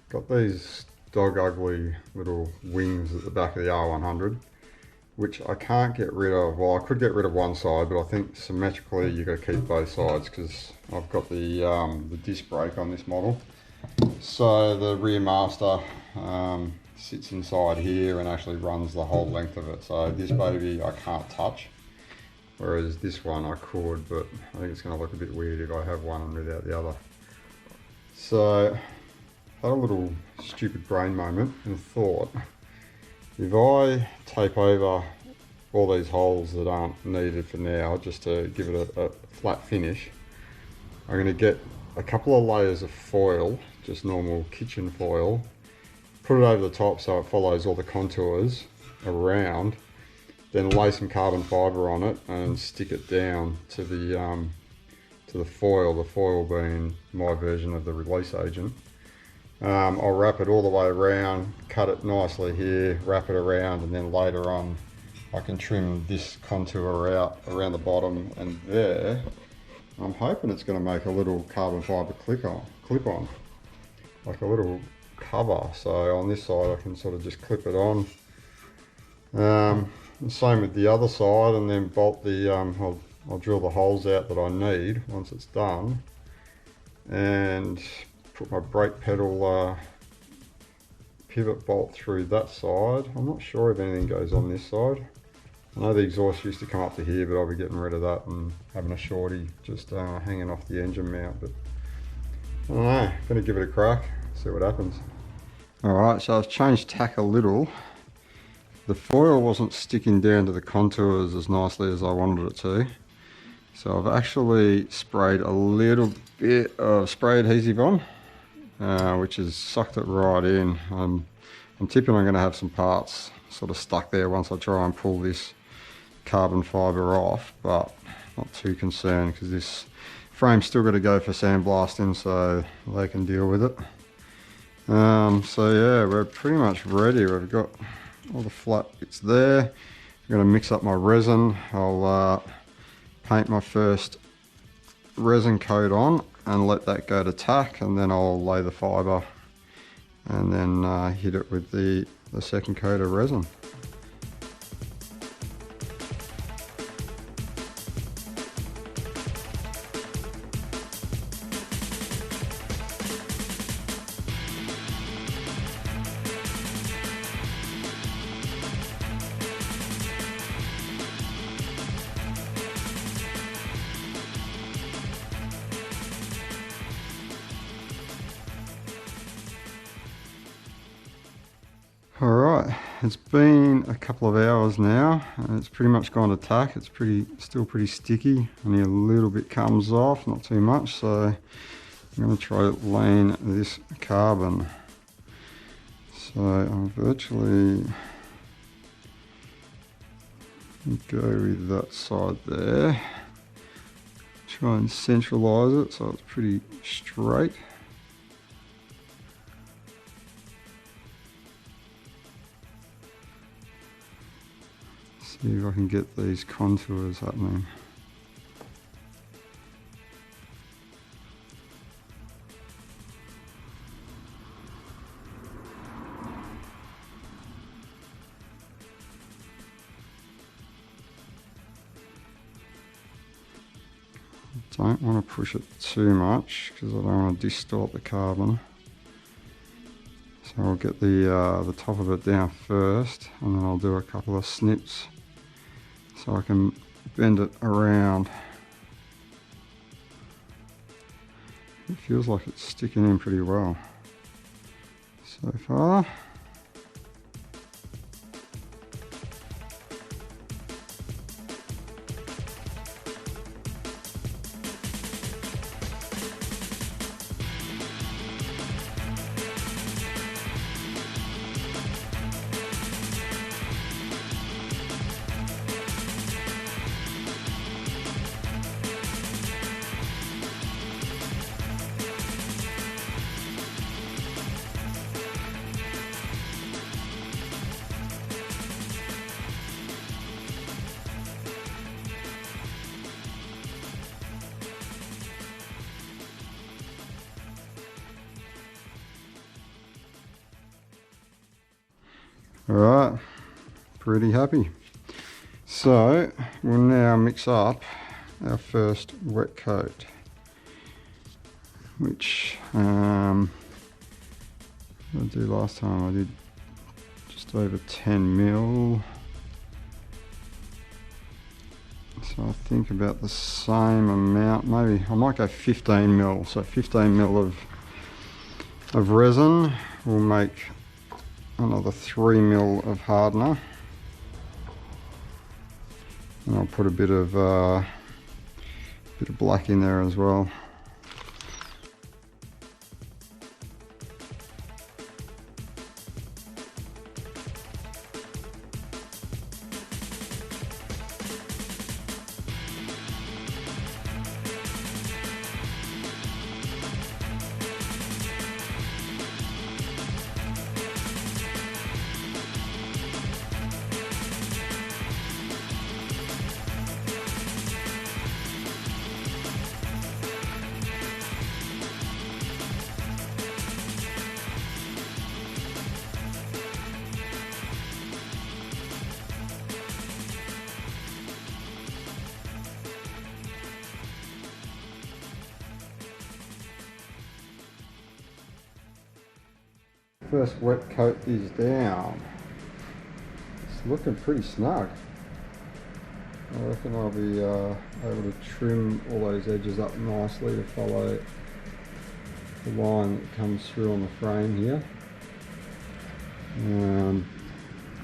got these dog ugly little wings at the back of the R100, which I can't get rid of. Well, I could get rid of one side, but I think symmetrically you got to keep both sides because I've got the disc brake on this model. So the rear master sits inside here and actually runs the whole length of it. So this baby I can't touch, whereas this one I could, but I think it's going to look a bit weird if I have one without the other. So I had a little stupid brain moment and thought, if I tape over all these holes that aren't needed for now, just to give it a flat finish, I'm going to get a couple of layers of foil, just normal kitchen foil, put it over the top so it follows all the contours around, then lay some carbon fibre on it and stick it down to the foil being my version of the release agent. I'll wrap it all the way around, cut it nicely here, wrap it around, and then later on I can trim this contour out around the bottom and there. I'm hoping it's going to make a little carbon fibre clip on, like a little cover. So on this side I can sort of just clip it on. Same with the other side, and then bolt the, I'll drill the holes out that I need once it's done, and put my brake pedal pivot bolt through that side. I'm not sure if anything goes on this side. I know the exhaust used to come up to here, but I'll be getting rid of that and having a shorty just hanging off the engine mount. But I don't know, gonna give it a crack, see what happens. Alright, so I've changed tack a little. The foil wasn't sticking down to the contours as nicely as I wanted it to. So I've actually sprayed a little bit of spray adhesive on, which has sucked it right in. I'm tipping I'm gonna have some parts sort of stuck there once I try and pull this carbon fibre off, but not too concerned because this frame's still got to go for sandblasting so they can deal with it. So yeah, we're pretty much ready. We've got all the flat bits there. I'm going to mix up my resin. I'll paint my first resin coat on and let that go to tack, and then I'll lay the fibre and then hit it with the second coat of resin. Alright, it's been a couple of hours now and it's pretty much gone to tack. It's still pretty sticky, only a little bit comes off, not too much, so I'm going to try laying this carbon. So I'll virtually go with that side there, try and centralise it so it's pretty straight. See if I can get these contours happening. Don't want to push it too much because I don't want to distort the carbon. So I'll get the top of it down first, and then I'll do a couple of snips so I can bend it around. It feels like it's sticking in pretty well so far. Alright, pretty happy. So we'll now mix up our first wet coat, which I did last time. I did just over 10 mil. So I think about the same amount, maybe I might go 15 mil. So 15 mil of resin will make another 3 mil of hardener. And I'll put a bit of black in there as well. First wet coat is down. It's looking pretty snug. I reckon I'll be able to trim all those edges up nicely to follow the line that comes through on the frame here.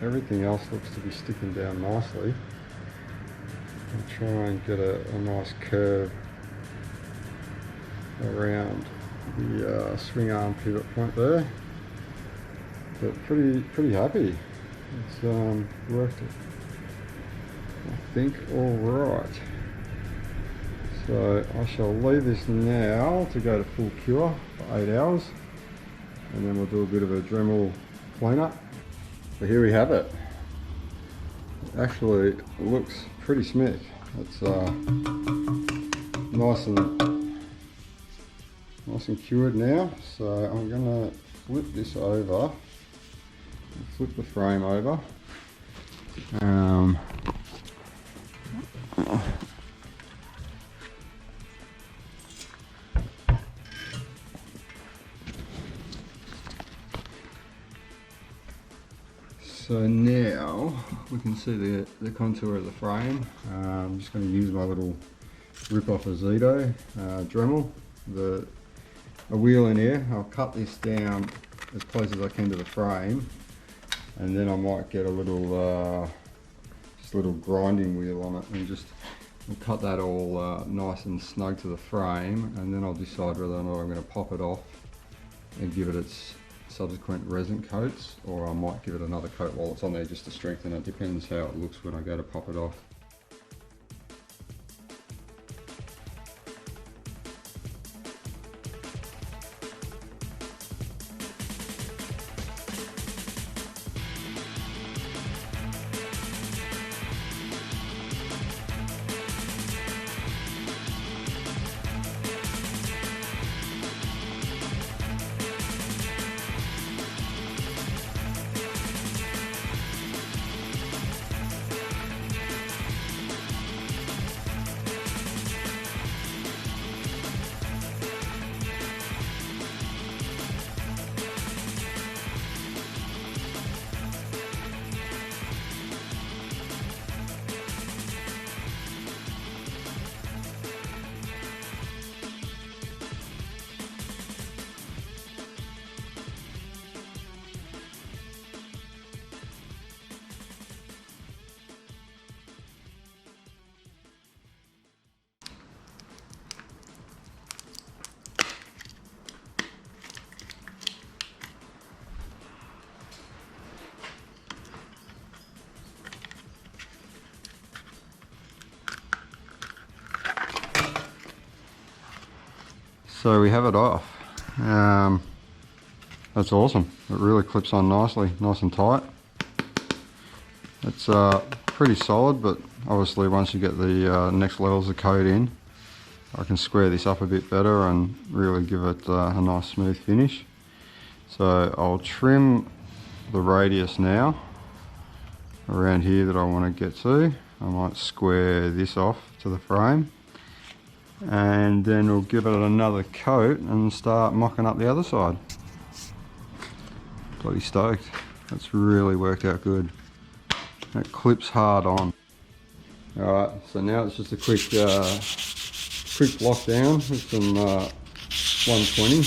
Everything else looks to be sticking down nicely. I'll try and get a nice curve around the swing arm pivot point there. But pretty happy. It's worked, I think, all right. So I shall leave this now to go to full cure for 8 hours, and then we'll do a bit of a Dremel cleanup. So here we have it. It actually looks pretty smick. It's nice and cured now. So I'm gonna flip this over. Flip the frame over. So now we can see the contour of the frame. I'm just going to use my little rip off a Zito Dremel, a wheel in here. I'll cut this down as close as I can to the frame, and then I might get a little just a little grinding wheel on it and just cut that all nice and snug to the frame, and then I'll decide whether or not I'm going to pop it off and give it its subsequent resin coats, or I might give it another coat while it's on there just to strengthen it. Depends how it looks when I go to pop it off. So we have it off. That's awesome. It really clips on nicely, nice and tight. It's pretty solid, but obviously once you get the next levels of coat in, I can square this up a bit better and really give it a nice smooth finish. So I'll trim the radius now around here that I want to get to. I might square this off to the frame, and then we'll give it another coat and start mocking up the other side. Bloody stoked. That's really worked out good. It clips hard on. Alright, so now it's just a quick lockdown with some 120.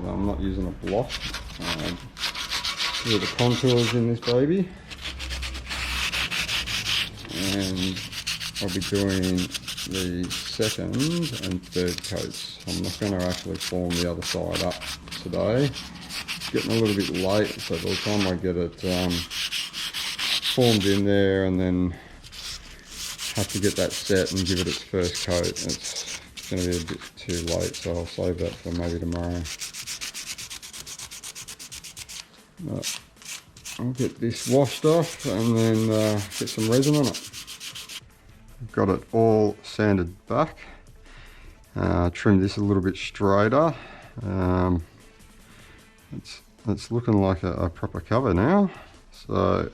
I'm not using a block. Here are the contours in this baby. And I'll be doing the second and third coats. I'm not going to actually form the other side up today. It's getting a little bit late, so by the time I get it formed in there and then have to get that set and give it its first coat, it's going to be a bit too late, so I'll save that for maybe tomorrow. But I'll get this washed off and then get some resin on it. Got it all sanded back. Trimmed this a little bit straighter. It's looking like a proper cover now. So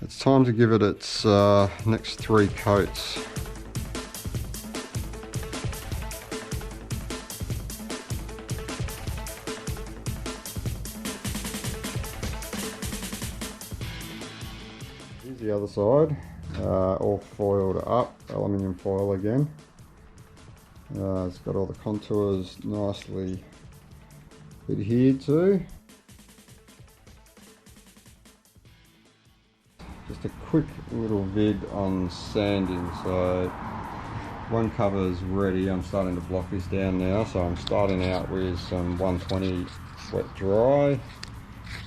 it's time to give it its next 3 coats. Here's the other side, all foiled up, aluminium foil again. It's got all the contours nicely adhered to. Just a quick little vid on sanding. So one cover is ready. I'm starting to block this down now. So I'm starting out with some 120 wet dry.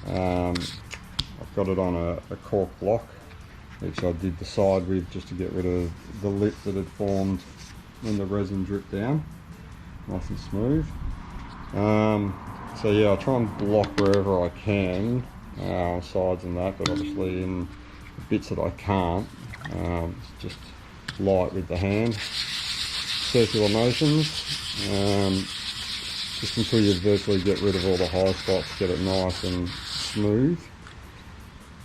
I've got it on a cork block, which I did the side with just to get rid of the lip that had formed when the resin dripped down, nice and smooth. So yeah, I try and block wherever I can, sides and that, but obviously in the bits that I can't, it's just light with the hand, circular motions, just until you virtually get rid of all the high spots, get it nice and smooth.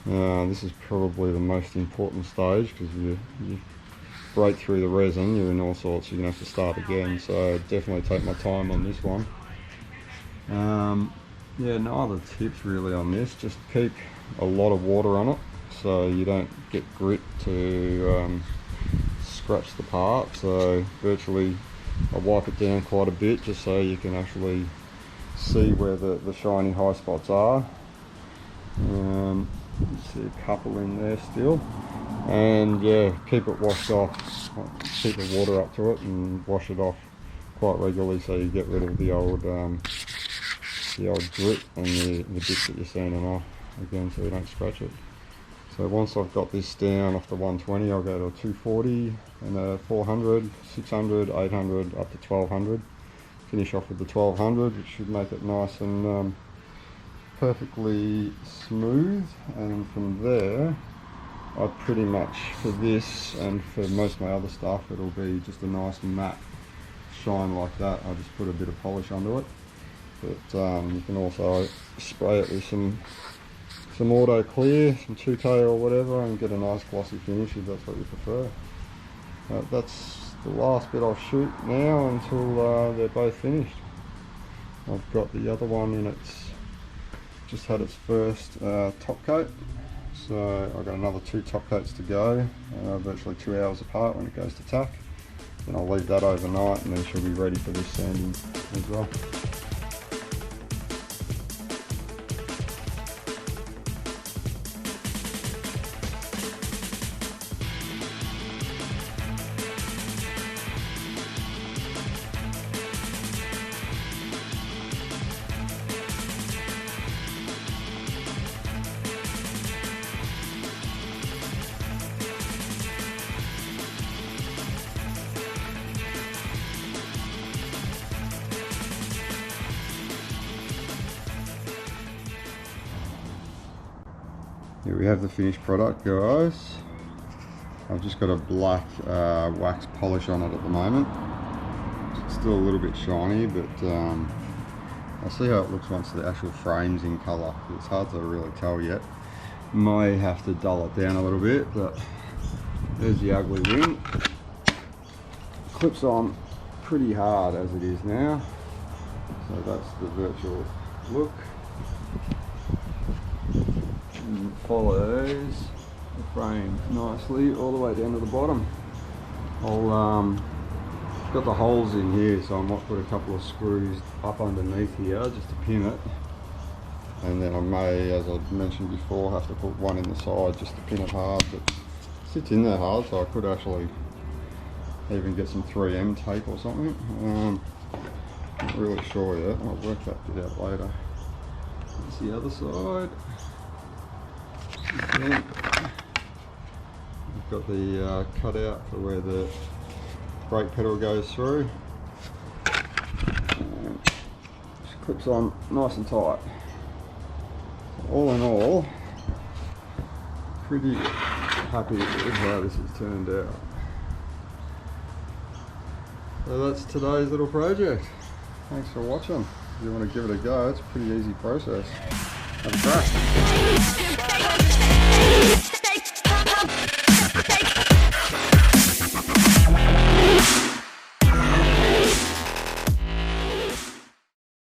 This is probably the most important stage, because you break through the resin, you're in all sorts, you're going to have to start again, so definitely take my time on this one. Yeah, no other tips really on this, just keep a lot of water on it so you don't get grit to scratch the part. So virtually I wipe it down quite a bit just so you can actually see where the shiny high spots are. You see a couple in there still, and yeah, keep it washed off, keep the water up to it and wash it off quite regularly so you get rid of the old grit and the bits that you're sanding off again, so you don't scratch it. So once I've got this down off the 120, I'll go to a 240 and a 400, 600, 800 up to 1200. Finish off with the 1200, which should make it nice and perfectly smooth, and from there I pretty much, for this and for most of my other stuff, it'll be just a nice matte shine like that. I'll just put a bit of polish under it, but you can also spray it with some auto clear, some 2K or whatever, and get a nice glossy finish if that's what you prefer. That's the last bit I'll shoot now until they're both finished. I've got the other one in its just had its first top coat, so I've got another 2 top coats to go, virtually 2 hours apart when it goes to tack. Then I'll leave that overnight and then she'll be ready for this sanding as well. Here we have the finished product, guys. I've just got a black wax polish on it at the moment. It's still a little bit shiny, but I'll see how it looks once the actual frame's in colour. It's hard to really tell yet. May have to dull it down a little bit, but there's the ugly wing. Clips on pretty hard as it is now, so that's the virtual look. And follows the frame nicely all the way down to the bottom. I'll got the holes in here, so I might put a couple of screws up underneath here just to pin it, and then I may, as I mentioned before, have to put one in the side just to pin it hard, but it sits in there hard, so I could actually even get some 3M tape or something. Not really sure yet. I'll work that bit out later. That's the other side. Again, I've got the cutout for where the brake pedal goes through. And just clips on nice and tight. All in all, pretty happy with how this has turned out. So that's today's little project. Thanks for watching. If you want to give it a go, it's a pretty easy process. Have a crack.